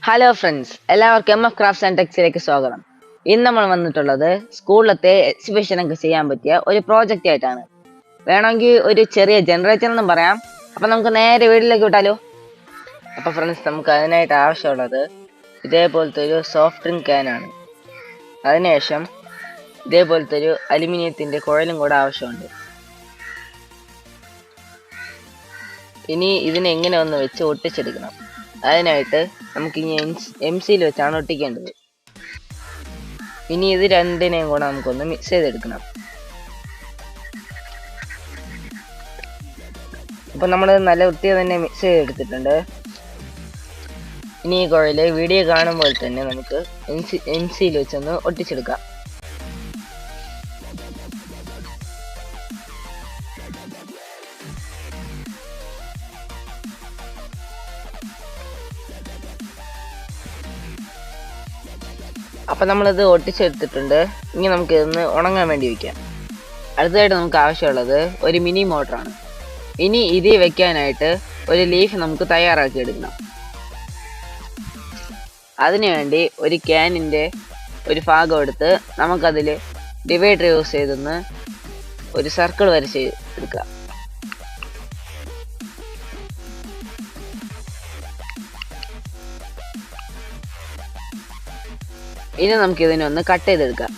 Hello friends, എല്ലാവർക്കും MF crafts and ടെക്സിലേക്ക് സ്വാഗതം. ഇന്ന് നമ്മൾ വന്നിട്ടുള്ളത് സ്കൂളിലത്തെ എക്സിബിഷൻ ഒക്കെ ചെയ്യാൻ പറ്റിയ ഒരു പ്രോജക്റ്റ് ആയിട്ടാണ്. വേണമെങ്കിൽ ഒരു ചെറിയ ജനറേറ്റർ എന്നും പറയാം. അപ്പൊ നമുക്ക് നേരെ വീട്ടിലേക്ക് വിട്ടാലോ. അപ്പൊ ഫ്രണ്ട്സ്, നമുക്ക് അതിനായിട്ട് ആവശ്യമുള്ളത് ഇതേപോലത്തെ ഒരു സോഫ്റ്റ് ഡ്രിങ്ക് ക്യാനാണ്. അതിനുശേഷം ഇതേപോലത്തെ ഒരു അലുമിനിയത്തിന്റെ കുഴലും കൂടെ ആവശ്യമുണ്ട്. ഇനി ഇതിനെ എങ്ങനെ ഒന്ന് വെച്ച് ഒട്ടിച്ചെടുക്കണം. അതിനായിട്ട് നമുക്ക് ഇനി MC വെച്ചാണ് ഒട്ടിക്കേണ്ടത്. ഇനി ഇത് രണ്ടിനെയും കൂടെ നമുക്കൊന്ന് മിക്സ് ചെയ്തെടുക്കണം. അപ്പൊ നമ്മൾ നല്ല വൃത്തിയിൽ തന്നെ മിക്സ് ചെയ്തെടുത്തിട്ടുണ്ട്. ഇനി ഈ കുഴല് വീഡിയോ കാണുമ്പോൾ തന്നെ നമുക്ക് MC വെച്ചൊന്ന് ഒട്ടിച്ചെടുക്കാം. അപ്പൊ നമ്മളിത് ഒട്ടിച്ചെടുത്തിട്ടുണ്ട്. ഇനി നമുക്ക് ഇതൊന്ന് ഉണങ്ങാൻ വേണ്ടി വെക്കാം. അടുത്തതായിട്ട് നമുക്ക് ആവശ്യമുള്ളത് ഒരു മിനി മോട്ടറാണ്. ഇനി ഇതിൽ വെക്കാനായിട്ട് ഒരു ലീഫ് നമുക്ക് തയ്യാറാക്കി എടുക്കണം. അതിനുവേണ്ടി ഒരു ക്യാനിന്റെ ഒരു ഭാഗം എടുത്ത് നമുക്കതിൽ ഡിവൈഡർ യൂസ് ചെയ്തൊന്ന് ഒരു സർക്കിൾ വരച്ച് എടുക്കാം. ഇനി നമുക്ക് ഇതിനൊന്ന് കട്ട് ചെയ്തെടുക്കാം.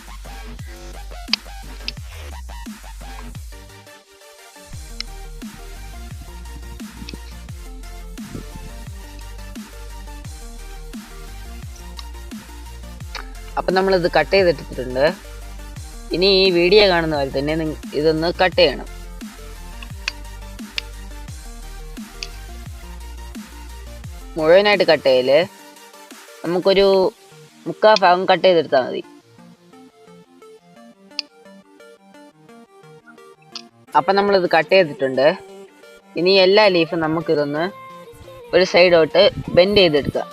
അപ്പൊ നമ്മളിത് കട്ട് ചെയ്തെടുത്തിട്ടുണ്ട്. ഇനി ഈ വീഡിയോ കാണുന്ന പോലെ തന്നെ ഇതൊന്ന് കട്ട് ചെയ്യണം. മുഴുവനായിട്ട് കട്ട് ചെയ്യല്, നമുക്കൊരു 3/4 ഭാഗം കട്ട് ചെയ്തെടുത്താൽ മതി. അപ്പൊ നമ്മളിത് കട്ട് ചെയ്തിട്ടുണ്ട്. ഇനി എല്ലാ ലീഫും നമുക്കിതൊന്ന് ഒരു സൈഡോട്ട് ബെൻഡ് ചെയ്തെടുക്കാം.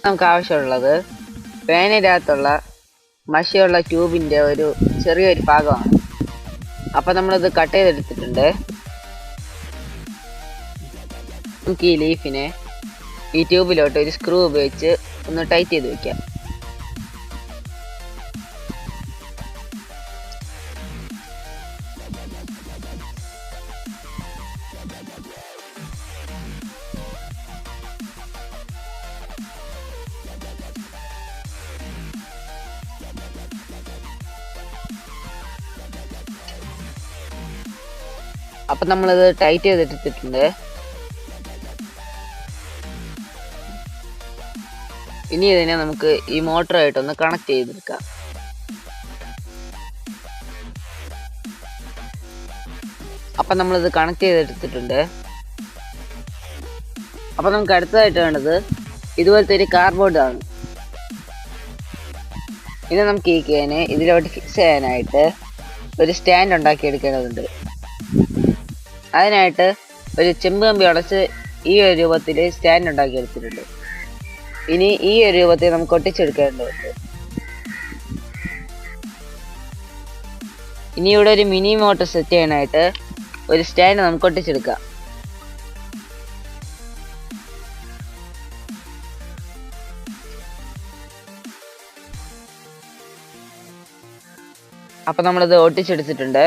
നമുക്ക് ആവശ്യമുള്ളത് പേനയിനകത്തുള്ള മഷിയുള്ള ട്യൂബിന്റെ ഒരു ചെറിയൊരു ഭാഗമാണ്. അപ്പൊ നമ്മളിത് കട്ട് ചെയ്തെടുത്തിട്ടുണ്ട്. നമുക്ക് ഈ ലീഫിനെ ഈ ട്യൂബിലോട്ട് ഒരു സ്ക്രൂ ഉപയോഗിച്ച് ഒന്ന് ടൈറ്റ് ചെയ്ത് വെക്കാം. അപ്പൊ നമ്മളിത് ടൈറ്റ് ചെയ്തെടുത്തിട്ടുണ്ട്. ഇനി ഇതിനെ നമുക്ക് ഈ മോട്ടറായിട്ടൊന്ന് കണക്ട് ചെയ്തെടുക്കാം. അപ്പൊ നമ്മളിത് കണക്ട് ചെയ്തെടുത്തിട്ടുണ്ട്. അപ്പൊ നമുക്ക് അടുത്തതായിട്ട് വേണ്ടത് ഇതുപോലത്തെ ഒരു കാർഡ്ബോർഡ് ആണ്. ഇനി നമുക്ക് ഈ ക്യാന് ഇതിലോട്ട് ഫിക്സ് ചെയ്യാനായിട്ട് ഒരു സ്റ്റാൻഡ് ഉണ്ടാക്കി എടുക്കേണ്ടതുണ്ട്. അതിനായിട്ട് ഒരു ചെമ്പ് കമ്പി ഉടച്ച് ഈ ഒരു രൂപത്തിൽ സ്റ്റാൻഡ് ഉണ്ടാക്കി എടുത്തിട്ടുണ്ട്. ഇനി ഈ ഒരു രൂപത്തിൽ നമുക്ക് ഒട്ടിച്ചെടുക്കേണ്ടതുണ്ട്. ഇനി ഇവിടെ ഒരു മിനി മോട്ടർ സെറ്റ് ചെയ്യാനായിട്ട് ഒരു സ്റ്റാൻഡ് നമുക്ക് ഒട്ടിച്ചെടുക്കാം. അപ്പൊ നമ്മളിത് ഒട്ടിച്ചെടുത്തിട്ടുണ്ട്.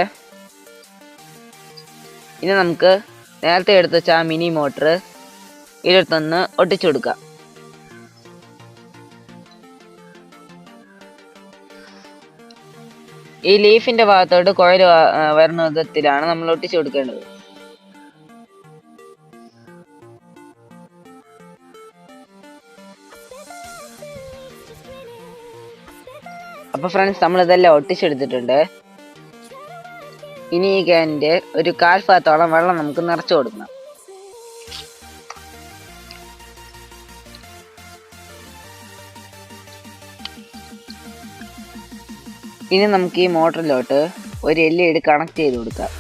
ഇനി നമുക്ക് നേരത്തെ എടുത്ത് വെച്ച ആ മിനി മോട്ടർ ഇതിലൊന്ന് ഒട്ടിച്ചു കൊടുക്കാം. ഈ ലീഫിന്റെ ഭാഗത്തോട്ട് കുഴൽ വരുന്ന വിധത്തിലാണ് നമ്മൾ ഒട്ടിച്ചു കൊടുക്കേണ്ടത്. അപ്പൊ ഫ്രണ്ട്സ്, നമ്മളിതെല്ലാം ഒട്ടിച്ചെടുത്തിട്ടുണ്ട്. ഇനി ഈ ക്യാനിന്റെ ഒരു 1/4 ഭാഗത്തോളം വെള്ളം നമുക്ക് നിറച്ചു കൊടുക്കണം. ഇനി നമുക്ക് ഈ മോട്ടറിലോട്ട് ഒരു LED കണക്ട് ചെയ്ത് കൊടുക്കാം.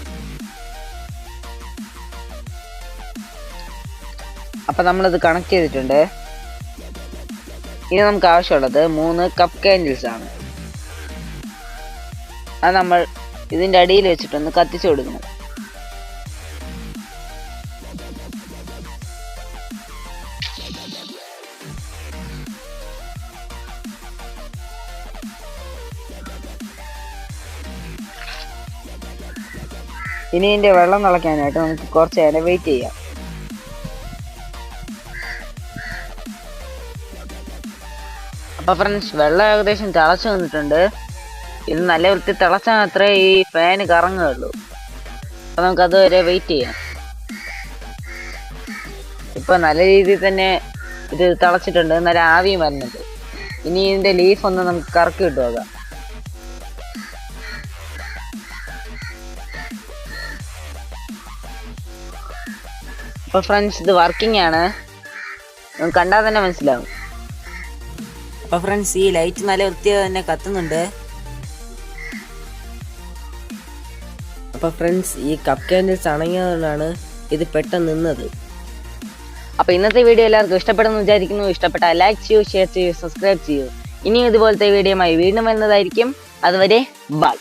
അപ്പൊ നമ്മളിത് കണക്ട് ചെയ്തിട്ടുണ്ട്. ഇനി നമുക്ക് ആവശ്യമുള്ളത് 3 കപ്പ് കാൻഡിൽസ് ആണ്. അത് നമ്മൾ ഇതിന്റെ അടിയിൽ വെച്ചിട്ടൊന്ന് കത്തിച്ചു കൊടുക്കണം. ഇനി ഇതിന്റെ വെള്ളം തിളയ്ക്കാനായിട്ട് നമുക്ക് കുറച്ച് നേരം വെയിറ്റ് ചെയ്യാം. അപ്പൊ ഫ്രണ്ട്സ്, വെള്ളം ഏകദേശം തിളച്ചു വന്നിട്ടുണ്ട്. ഇത് നല്ല വൃത്തി തിളച്ചാൽ മാത്രമേ ഈ ഫാന് കറങ്ങുകയുള്ളൂ. അപ്പൊ നമുക്ക് അതുവരെ വെയിറ്റ് ചെയ്യാം. ഇപ്പൊ നല്ല രീതിയിൽ തന്നെ ഇത് തിളച്ചിട്ടുണ്ട്, നല്ല ആവിയും വരുന്നുണ്ട്. ഇനി ഇതിന്റെ ലീഫ് ഒന്ന് നമുക്ക് കറക്കി ഇട്ട് നോക്കാം. അപ്പൊ ഫ്രണ്ട്സ്, ഇത് വർക്കിംഗ് ആണ്, നമുക്ക് കണ്ടാൽ തന്നെ മനസ്സിലാവും. അപ്പൊ ഫ്രണ്ട്സ്, ഈ ലൈറ്റ് നല്ല വൃത്തിയായി തന്നെ കത്തുന്നുണ്ട്. അപ്പൊ ഫ്രണ്ട്സ്, ഈ കപ്പ് ക്യാൻഡിൽസ് അണങ്ങിയതുകൊണ്ടാണ് ഇത് പെട്ടെന്ന് നിന്നത്. അപ്പൊ ഇന്നത്തെ വീഡിയോ എല്ലാവർക്കും ഇഷ്ടപ്പെടുന്നു വിചാരിക്കുന്നു. ഇഷ്ടപ്പെട്ടാൽ ലൈക്ക് ചെയ്യൂ, ഷെയർ ചെയ്യൂ, സബ്സ്ക്രൈബ് ചെയ്യൂ. ഇനിയും ഇതുപോലത്തെ വീഡിയോയുമായി വീണ്ടും വരുന്നതായിരിക്കും. അതുവരെ ബൈ.